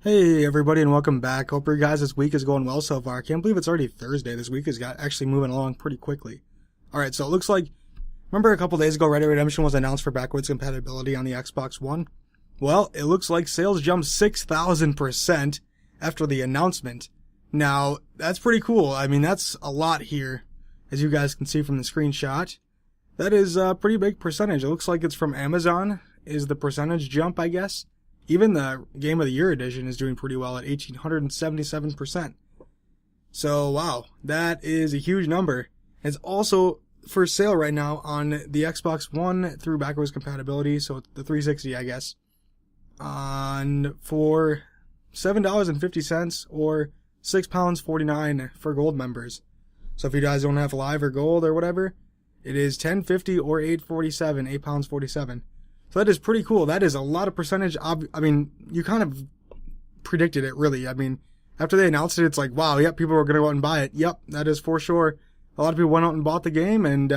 Hey everybody and welcome back. Hope your guys this week is going well so far. I can't believe it's already Thursday. This week is actually moving along pretty quickly. Alright, so it looks like, remember a couple days ago Red Dead Redemption was announced for backwards compatibility on the Xbox One? Well, it looks like sales jumped 6,000% after the announcement. Now, that's pretty cool. I mean, that's a lot here, as you guys can see from the screenshot. That is a pretty big percentage. It looks like it's from Amazon, is the percentage jump, I guess. Even the Game of the Year edition is doing pretty well at 1,877%. So, wow, that is a huge number. It's also for sale right now on the Xbox One through backwards compatibility, so the 360, I guess, for $7.50 or £6.49 for gold members. So if you guys don't have live or gold or whatever, it is $10.50 or £8.47. So that is pretty cool. That is a lot of percentage. I mean, you kind of predicted it, really. I mean, after they announced it, it's like, wow, yep, people are going to go out and buy it. Yep, that is for sure. A lot of people went out and bought the game, and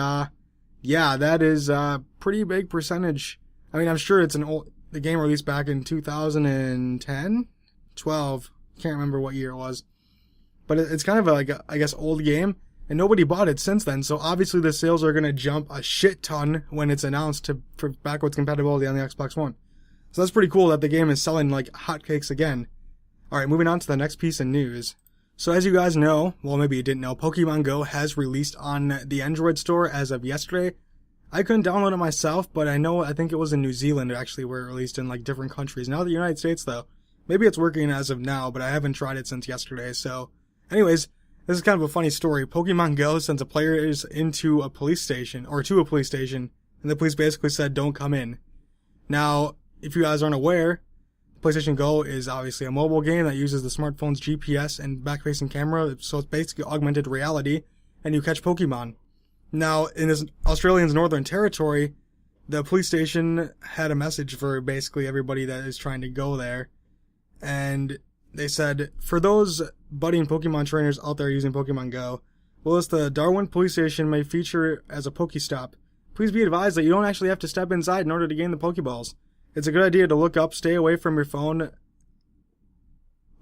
yeah, that is a pretty big percentage. I mean, I'm sure it's the game released back in 2010, 12, can't remember what year it was. But it's kind of I guess, old game. And nobody bought it since then, so obviously the sales are going to jump a shit ton when it's announced for backwards compatibility on the Xbox One. So that's pretty cool that the game is selling like hotcakes again. Alright, moving on to the next piece of news. So as you guys know, well maybe you didn't know, Pokemon Go has released on the Android store as of yesterday. I couldn't download it myself, but I think it was in New Zealand actually where it released in like different countries. Now the United States though, maybe it's working as of now, but I haven't tried it since yesterday, so anyways, this is kind of a funny story. Pokemon Go sends a player into a police station, or to a police station, and the police basically said, don't come in. Now, if you guys aren't aware, PlayStation Go is obviously a mobile game that uses the smartphone's GPS and back-facing camera, so it's basically augmented reality, and you catch Pokemon. Now, in this Australian's Northern Territory, the police station had a message for basically everybody that is trying to go there, and they said, for those budding Pokemon trainers out there using Pokemon Go, whilst the Darwin police station may feature as a Pokestop, please be advised that you don't actually have to step inside in order to gain the Pokeballs. It's a good idea to look up, stay away from your phone,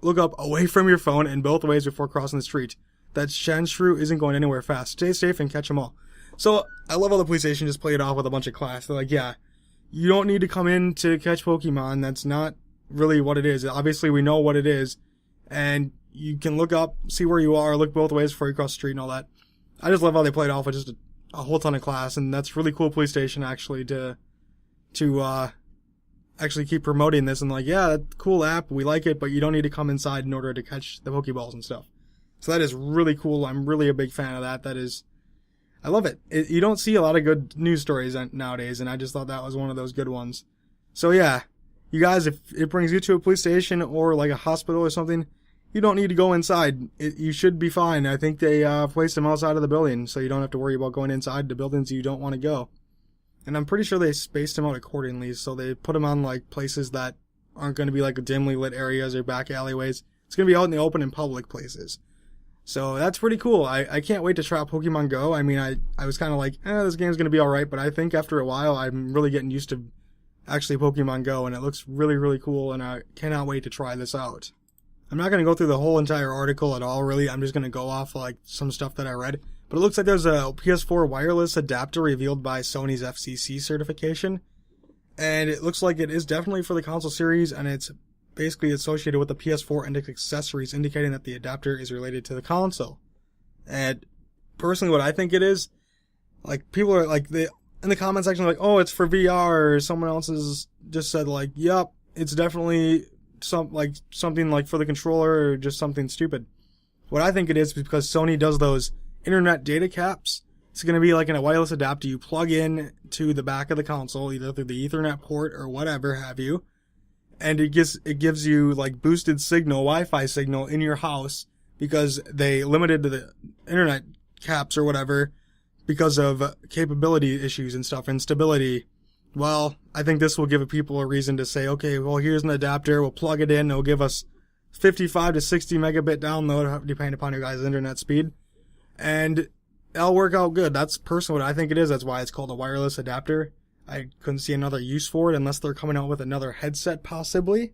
look up away from your phone in both ways before crossing the street. That Sandshrew isn't going anywhere fast. Stay safe and catch them all. So, I love how the police station just played off with a bunch of class. They're like, yeah, you don't need to come in to catch Pokemon. That's not really what it is. Obviously, we know what it is, and you can look up, see where you are, look both ways before you cross the street and all that. I just love how they played off with just a whole ton of class, and that's really cool police station actually to actually keep promoting this and like, yeah, cool app, we like it, but you don't need to come inside in order to catch the Pokeballs and stuff. So that is really cool. I'm really a big fan of that. I love it. You don't see a lot of good news stories nowadays, and I just thought that was one of those good ones. So yeah, you guys, if it brings you to a police station or like a hospital or something, you don't need to go inside. You should be fine. I think they placed them outside of the building, so you don't have to worry about going inside the buildings you don't want to go. And I'm pretty sure they spaced them out accordingly, so they put them on like places that aren't going to be like dimly lit areas or back alleyways. It's going to be out in the open in public places. So that's pretty cool. I can't wait to try out Pokemon Go. I mean, I was kind of like, this game's going to be alright, but I think after a while I'm really getting used to actually Pokemon Go, and it looks really, really cool, and I cannot wait to try this out. I'm not going to go through the whole entire article at all, really. I'm just going to go off like some stuff that I read. But it looks like there's a PS4 wireless adapter revealed by Sony's FCC certification. And it looks like it is definitely for the console series, and it's basically associated with the PS4 and its accessories, indicating that the adapter is related to the console. And personally, what I think it is, like, people are like, in the comment section, like, oh, it's for VR, or someone else has just said, like, yep, it's definitely something like for the controller, or just something stupid. What I think it is because Sony does those internet data caps. It's going to be like in a wireless adapter you plug in to the back of the console, either through the Ethernet port or whatever have you, and it gives you like boosted signal, Wi-Fi signal in your house, because they limited the internet caps or whatever because of capability issues and stuff, and stability. Well, I think this will give people a reason to say, okay, well, here's an adapter, we'll plug it in, it'll give us 55 to 60 megabit download, depending upon your guys' internet speed, and it'll work out good. That's personally what I think it is. That's why it's called a wireless adapter. I couldn't see another use for it unless they're coming out with another headset, possibly.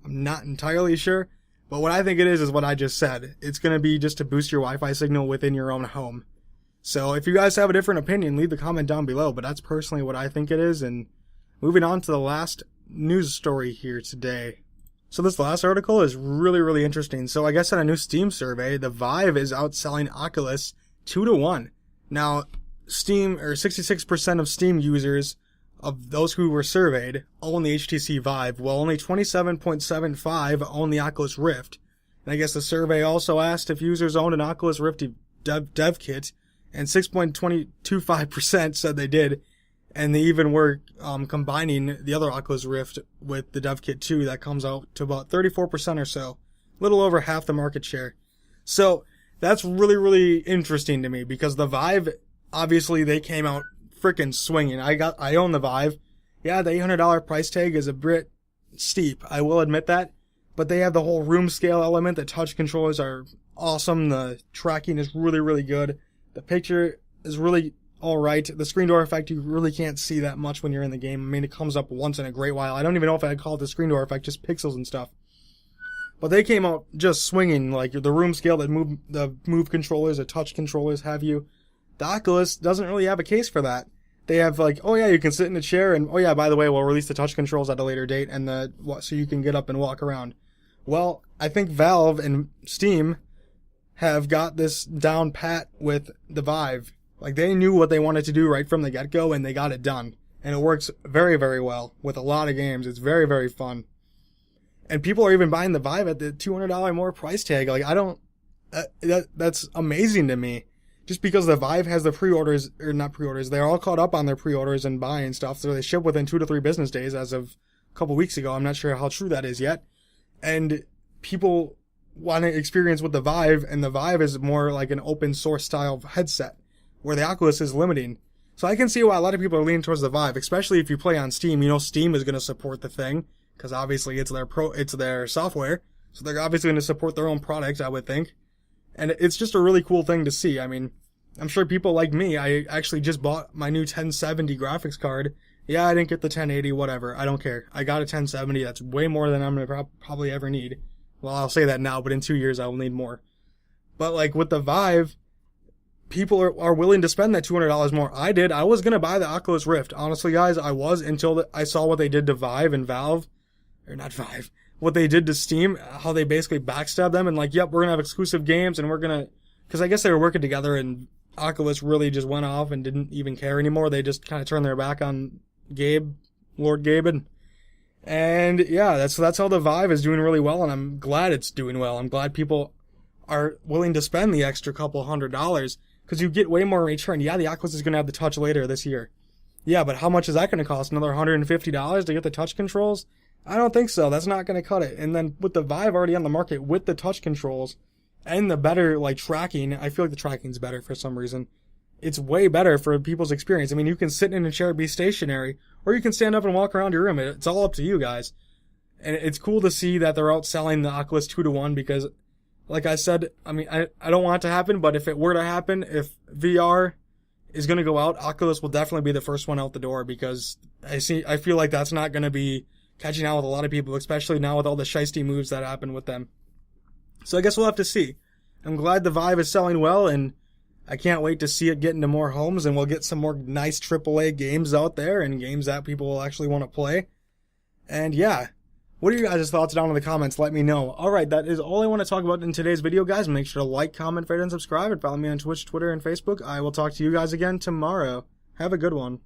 I'm not entirely sure. But what I think it is what I just said. It's going to be just to boost your Wi-Fi signal within your own home. So if you guys have a different opinion, leave the comment down below. But that's personally what I think it is. And moving on to the last news story here today. So this last article is really, really interesting. So I guess in a new Steam survey, the Vive is outselling Oculus 2-1. Now, Steam, or 66% of Steam users of those who were surveyed own the HTC Vive, while only 27.75 own the Oculus Rift. And I guess the survey also asked if users owned an Oculus Rift dev kit, and 6.25% said they did. And they even were combining the other Oculus Rift with the dev kit too. That comes out to about 34% or so. A little over half the market share. So that's really, really interesting to me because the Vive, obviously they came out freaking swinging. I own the Vive. Yeah, the $800 price tag is a bit steep. I will admit that. But they have the whole room scale element. The touch controllers are awesome. The tracking is really, really good. The picture is really alright. The screen door effect, you really can't see that much when you're in the game. I mean, it comes up once in a great while. I don't even know if I'd call it the screen door effect, just pixels and stuff. But they came out just swinging, like the room scale, the move controllers, the touch controllers have you. The Oculus doesn't really have a case for that. They have like, oh yeah, you can sit in a chair, and oh yeah, by the way, we'll release the touch controls at a later date, and so you can get up and walk around. Well, I think Valve and Steam have got this down pat with the Vive. Like, they knew what they wanted to do right from the get-go, and they got it done. And it works very, very well with a lot of games. It's very, very fun. And people are even buying the Vive at the $200 more price tag. Like, that's amazing to me. Just because the Vive has the pre-orders, or not pre-orders, they're all caught up on their pre-orders and buying stuff, so they ship within 2 to 3 business days as of a couple weeks ago. I'm not sure how true that is yet. And people want to experience with the Vive, and the Vive is more like an open source style headset, where the Oculus is limiting. So I can see why a lot of people are leaning towards the Vive, especially if you play on Steam. You know Steam is going to support the thing, because obviously it's their software, so they're obviously going to support their own product, I would think. And it's just a really cool thing to see. I mean, I'm sure people like me, I actually just bought my new 1070 graphics card. Yeah, I didn't get the 1080, whatever, I don't care. I got a 1070, that's way more than I'm going to probably ever need. Well, I'll say that now, but in 2 years I will need more. But like with the Vive, people are willing to spend that $200 more. I did. I was going to buy the Oculus Rift. Honestly, guys, I was, until I saw what they did to Vive and Valve. Or not Vive. What they did to Steam. How they basically backstabbed them. And like, yep, we're going to have exclusive games. And we're going to... Because I guess they were working together, and Oculus really just went off and didn't even care anymore. They just kind of turned their back on Lord Gaben. And yeah, that's how the Vive is doing really well. And I'm glad it's doing well. I'm glad people are willing to spend the extra couple $100. Because you get way more in return. Yeah, the Oculus is going to have the touch later this year. Yeah, but how much is that going to cost? Another $150 to get the touch controls? I don't think so. That's not going to cut it. And then with the Vive already on the market with the touch controls and the better like tracking, I feel like the tracking's better for some reason. It's way better for people's experience. I mean, you can sit in a chair, be stationary, or you can stand up and walk around your room. It's all up to you guys. And it's cool to see that they're outselling the Oculus 2-1 because, like I said, I mean, I don't want it to happen, but if it were to happen, if VR is going to go out, Oculus will definitely be the first one out the door because I feel like that's not going to be catching on with a lot of people, especially now with all the shiesty moves that happen with them. So I guess we'll have to see. I'm glad the Vive is selling well, and I can't wait to see it get into more homes, and we'll get some more nice AAA games out there and games that people will actually want to play. And yeah. What are your guys' thoughts down in the comments? Let me know. Alright, that is all I want to talk about in today's video, guys. Make sure to like, comment, favorite, and subscribe, and follow me on Twitch, Twitter, and Facebook. I will talk to you guys again tomorrow. Have a good one.